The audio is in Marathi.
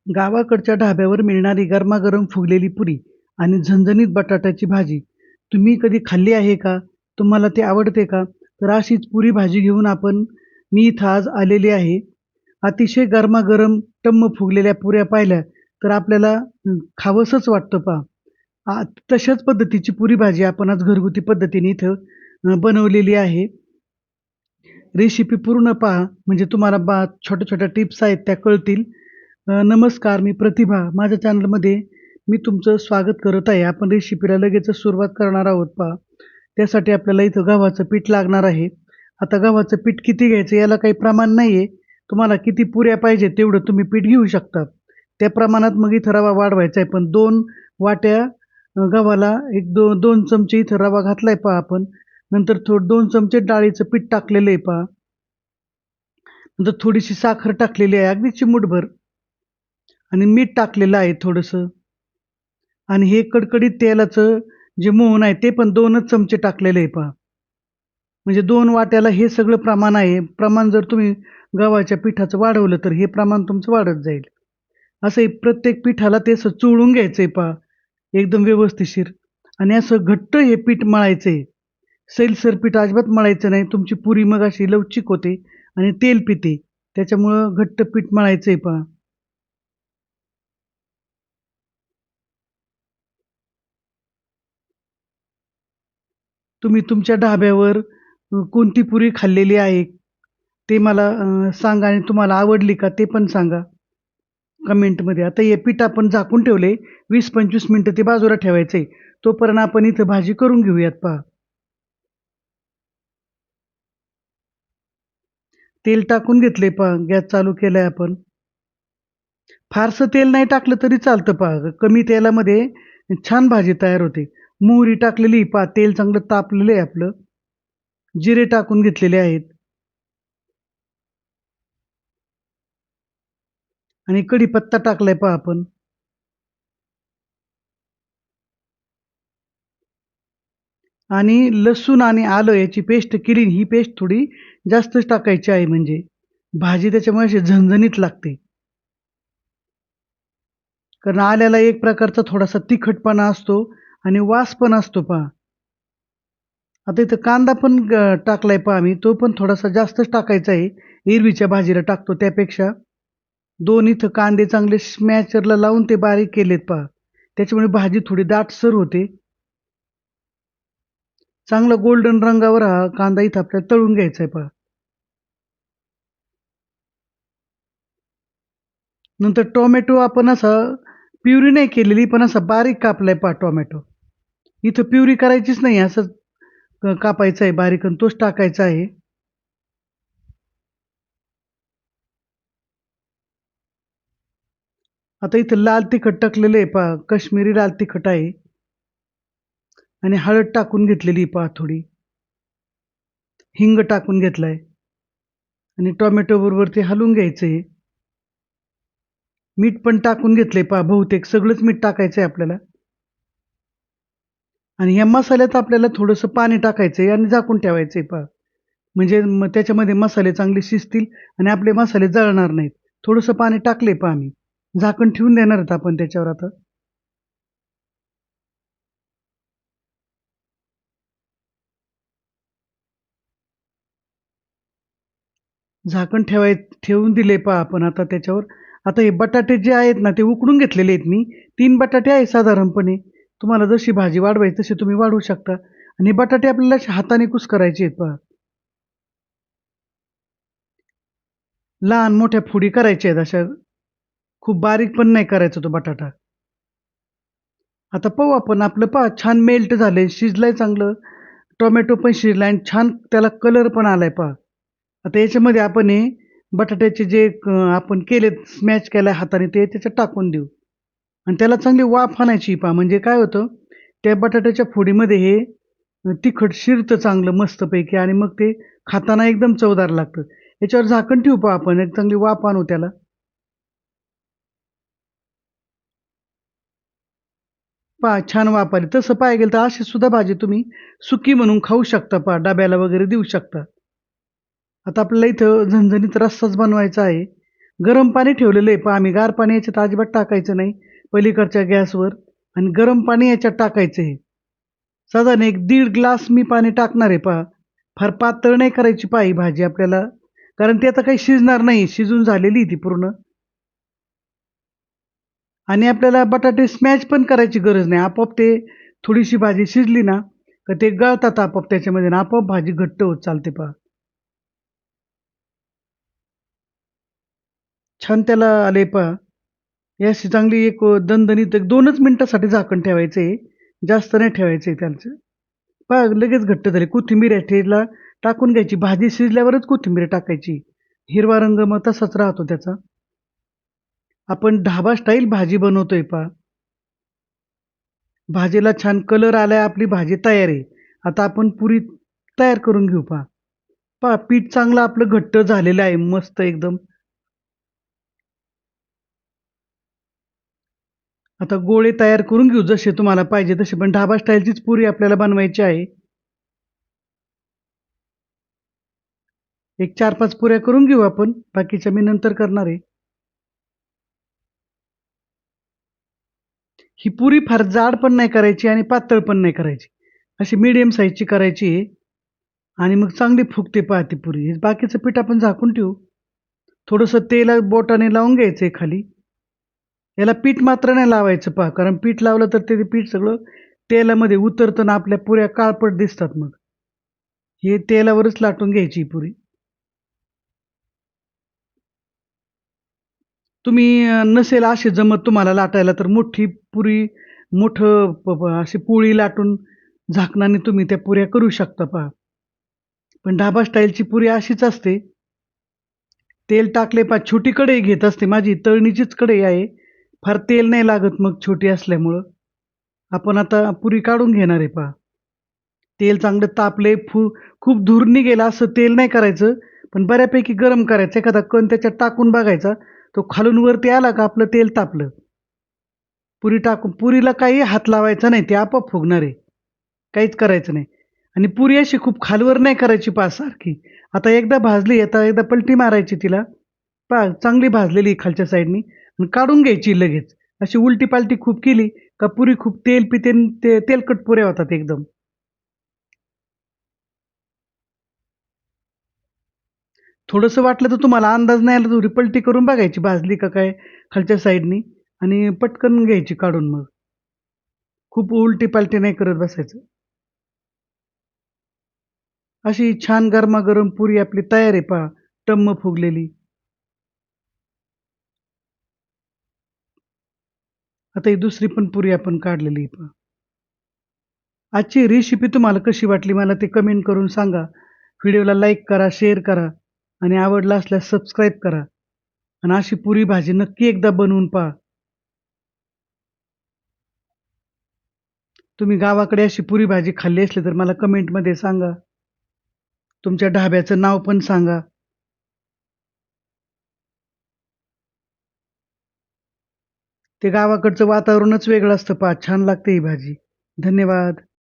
गावाकडच्या ढाब्यावर मिळणारी गरमागरम फुगलेली पुरी आणि झणझणीत बटाट्याची भाजी तुम्ही कधी खाल्ली आहे का? तुम्हाला ती आवडते का? तर अशीच पुरी भाजी घेऊन मी इथं आज आलेली आहे. अतिशय गरमागरम टम्म फुगलेल्या पुऱ्या पाहिल्या तर आपल्याला खावंसंच वाटतं पहा. तशाच पद्धतीची पुरी भाजी आपण आज घरगुती पद्धतीने इथं बनवलेली आहे. रेसिपी पूर्ण पहा म्हणजे तुम्हाला छोट्या-छोट्या टिप्स आहेत त्या कळतील. नमस्कार, मी प्रतिभा. माझ्या चॅनलमध्ये मी तुमचं स्वागत करत आहे. आपण रेसिपीला लगेचच सुरुवात करणार आहोत पहा. त्यासाठी आपल्याला इथं गव्हाचं पीठ लागणार आहे. आता गव्हाचं पीठ किती घ्यायचं याला काही प्रमाण नाहीये. तुम्हाला किती पुऱ्या पाहिजे तेवढं तुम्ही पीठ घेऊ शकता. त्या प्रमाणात मग इथं रवा वाढवायचा आहे. पण 2 वाट्या गव्हाला 2 चमचे इथं रवा घातलाय पहा आपण. नंतर 2 चमचे डाळीचं पीठ टाकलेलं आहे पहा. नंतर थोडीशी साखर टाकलेली आहे, अगदी चिमूटभर आणि मीठ टाकलेलं आहे थोडंसं आणि हे कडकडीत तेलाचं जे मोहन आहे ते पण 2च चमचे टाकलेले आहे पहा. म्हणजे 2 वाट्याला हे सगळं प्रमाण आहे. प्रमाण जर तुम्ही गव्हाच्या पिठाचं वाढवलं तर हे प्रमाण तुमचं वाढत जाईल. असं हे प्रत्येक पिठाला ते असं चोळून घ्यायचंय पहा एकदम व्यवस्थिशीर आणि असं घट्ट हे पीठ मळायचंय. सैलसर पीठ अजिबात मळायचं नाही. तुमची पुरी मग अशी लवचिक होते आणि तेल पिते. त्याच्यामुळं घट्ट पीठ मळायचंय पहा. तुम्ही तुमच्या ढाब्यावर कोणती पुरी खाल्लेली आहे ते मला सांगा आणि तुम्हाला आवडली का ते पण सांगा कमेंटमध्ये. आता हे पीठ आपण झाकून ठेवलंय 20-25 मिनिटं ते बाजूला ठेवायचंय. तोपर्यंत आपण इथं भाजी करून घेऊयात पहा. तेल टाकून घेतलंय पहा. गॅस चालू केलाय आपण. फारसं तेल नाही टाकलं तरी चालतं पहा. कमी तेलामध्ये छान भाजी तयार होते. मोहरी टाकलेली पहा. तेल चांगलं तापलेलं आहे आपलं. जिरे टाकून घेतलेले आहेत आणि कढीपत्ता टाकलाय पहा आपण. आणि लसूण आणि आलं याची पेस्ट केली. ही पेस्ट थोडी जास्तच टाकायची आहे म्हणजे भाजी त्याच्यामुळे अशी झणझणीत लागते. कारण आल्याला एक प्रकारचा थोडासा तिखटपणा असतो आणि वास पण असतो पहा. आता इथं कांदा पण टाकलाय पहा मी. तो पण थोडासा जास्तच टाकायचा आहे. एरवीच्या भाजीला टाकतो त्यापेक्षा. 2 इथं कांदे चांगले स्मॅशरला लावून ते बारीक केलेत पहा. त्याच्यामुळे भाजी थोडी दाटसर होते. चांगला गोल्डन रंगावर हा कांदा इथं आपल्याला तळून घ्यायचा आहे पहा. नंतर टोमॅटो आपण असा प्युरी नाही केलेली, पण असा बारीक कापलाय पहा टोमॅटो. इथं प्युरी करायचीच नाही, असंच कापायचा आहे बारीक आणि तोच टाकायचा आहे. आता इथं लाल तिखट टाकलेलं आहे पहा, काश्मीरी लाल तिखट आहे आणि हळद टाकून घेतलेली पहा थोडी. हिंग टाकून घेतलाय आणि टोमॅटो बरोबर ते हलवून घ्यायचं मीठ पण टाकून घेतलंय पहा बहुतेक सगळंच मीठ टाकायचंय आपल्याला आणि ह्या मसाल्यात आपल्याला थोडंसं पाणी टाकायचंय आणि झाकून ठेवायचंय पहा. म्हणजे मग त्याच्यामध्ये मसाले चांगले शिजतील आणि आपले मसाले जळणार नाहीत. थोडंसं पाणी टाकलंय पहा मी. झाकण ठेवून देणार आहेत आपण त्याच्यावर आता. झाकण ठेवून दिले पहा आपण आता त्याच्यावर. आता हे बटाटे जे आहेत ना, ते उकडून घेतलेले आहेत मी. 3 बटाटे आहेत साधारणपणे. तुम्हाला जशी भाजी वाढवायची तशी तुम्ही वाढवू शकता आणि बटाटे आपल्याला असे हाताने कुस्करायचे आहेत पहा. लहान मोठ्या फोडी करायच्या आहेत अशा. खूप बारीक पण नाही करायचा तो बटाटा. आता पाहू आपण आपलं पहा छान मेल्ट झालंय, शिजलंय चांगलं. टोमॅटो पण शिजलाय आणि छान त्याला कलर पण आलाय पहा. आता याच्यामध्ये आपण हे बटाट्याचे जे आपण केलेत स्मॅश केलाय हाताने ते त्याच्यात टाकून देऊ आणि त्याला चांगली वाफ आणायची पहा. म्हणजे काय होतं, त्या बटाट्याच्या फोडीमध्ये हे तिखट शिरतं चांगलं मस्तपैकी आणि मग ते खाताना एकदम चवदार लागतं. याच्यावर झाकण ठेवू पहा आपण, एक चांगली वाफ आणू त्याला. पहा छान वाफ आली. तसं पाहायला गेलं तर अशी सुद्धा भाजी तुम्ही सुकी म्हणून खाऊ शकता पहा, डब्याला वगैरे देऊ शकता. आता आपल्याला इथं झणझणीत रस्साच बनवायचा आहे. गरम पाणी ठेवलेलं आहे पहा आम्ही. गार पाणी याच्यात अजिबात टाकायचं नाही पलीकडच्या गॅसवर आणि गरम पाणी याच्यात टाकायचं आहे. साधारण एक 1.5 ग्लास मी पाणी टाकणार आहे पहा. फार पातळ नाही करायची पहा ही भाजी आपल्याला, कारण ती आता काही शिजणार नाही. शिजून झालेली आहे ती पूर्ण. आणि आपल्याला बटाटे स्मॅश पण करायची गरज नाही. आपोआप ते थोडीशी भाजी शिजली ना, तर ते गळतात आपोआप त्याच्यामध्ये आणि आपोआप भाजी घट्ट होत चालते पहा. छान त्याला आले पहा. ही अशी चांगली एक दणदणीत एक 2च मिनिटासाठी झाकण ठेवायचं आहे. जास्त नाही ठेवायचं आहे त्याचं. पहा लगेच घट्ट झाली. कोथिंबीर आहे त्याला टाकून घ्यायची. भाजी शिजल्यावरच कोथिंबीर टाकायची. हिरवा रंग मग तसाच राहतो त्याचा. आपण ढाबा स्टाईल भाजी बनवतोय पहा. भाजीला छान कलर आलाय, आपली भाजी तयार आहे. आता आपण पुरी तयार करून घेऊ पहा. पहा पीठ चांगलं आपलं घट्ट झालेलं आहे मस्त एकदम. आता गोळे तयार करून घेऊ जसे तुम्हाला पाहिजे तसे, पण ढाबा स्टाईलचीच पुरी आपल्याला बनवायची आहे. एक 4-5 पुऱ्या करून घेऊ आपण. बाकीच्या मी नंतर करणार आहे. ही पुरी फार जाड पण नाही करायची आणि पातळ पण नाही करायची. अशी मीडियम साईजची करायची आहे आणि मग चांगली फुगते पहा ती पुरी. हे बाकीचं पीठ आपण झाकून ठेवू. थोडंसं तेल बोटाने लावून घ्यायचंय खाली. याला पीठ मात्र नाही लावायचं पहा, कारण पीठ लावलं तर ते पीठ सगळं तेलामध्ये उतरतं आणि आपल्या पुऱ्या काळपट दिसतात मग. हे तेलावरच लाटून घ्यायची ही पुरी. तुम्ही नसेल अशी जमत तुम्हाला लाटायला तर मोठी पुरी मोठं अशी पोळी लाटून झाकणाने तुम्ही त्या पुऱ्या करू शकता पहा. पण ढाबा स्टाईलची पुरी अशीच असते. तेल टाकले पहा छोटी कढई घेत असते माझी तळणीचीच कढई आहे. फार तेल नाही लागत मग छोटी असल्यामुळं. आपण आता पुरी काढून घेणार आहे पहा. तेल चांगलं तापले, खूप धूर निघेल असं तेल नाही करायचं, पण बऱ्यापैकी गरम करायचं. एखादा कण त्याच्यात टाकून बघायचा. तो खालून वरती आला का आपलं तेल तापलं. पुरी टाकून पुरीला काही हात लावायचा नाही, ती आपोआप फुगणार आहे. काहीच करायचं नाही. आणि पुरी अशी खूप खालवर नाही करायची पहा सारखी. आता एकदा भाजली, आता एकदा पलटी मारायची तिला. पहा चांगली भाजलेली आहे खालच्या साईडनी आणि काढून घ्यायची लगेच. अशी उलटी-पालटी खूप केली का पुरी खूप तेल पिते आणि ते तेलकट पुऱ्या होतात एकदम. थोडंसं वाटलं तर तुम्हाला अंदाज नाही आला तर पलटी करून बघायची भाजली का काय खालच्या साईडनी आणि पटकन घ्यायची काढून मग. खूप उलटी-पालटी नाही करत बसायचं. अशी छान गरमागरम पुरी आपली तयार आहे पहा, टम्म फुगलेली. आता ही दुसरी पण पुरी आपण काढलेली आहे पहा. आजची रेसिपी तुम्हाला कशी वाटली मला ते कमेंट करून सांगा. व्हिडिओला लाईक करा, शेअर करा आणि आवडला असल्यास सबस्क्राईब करा आणि अशी पुरी भाजी नक्की एकदा बनवून पहा. तुम्ही गावाकडे अशी पुरी भाजी खाल्ली असली तर मला कमेंटमध्ये सांगा. तुमच्या ढाब्याचं नाव पण सांगा. ते गावाकडचं वातावरणच वेगळं असतं पहा. छान लागते ही भाजी. धन्यवाद.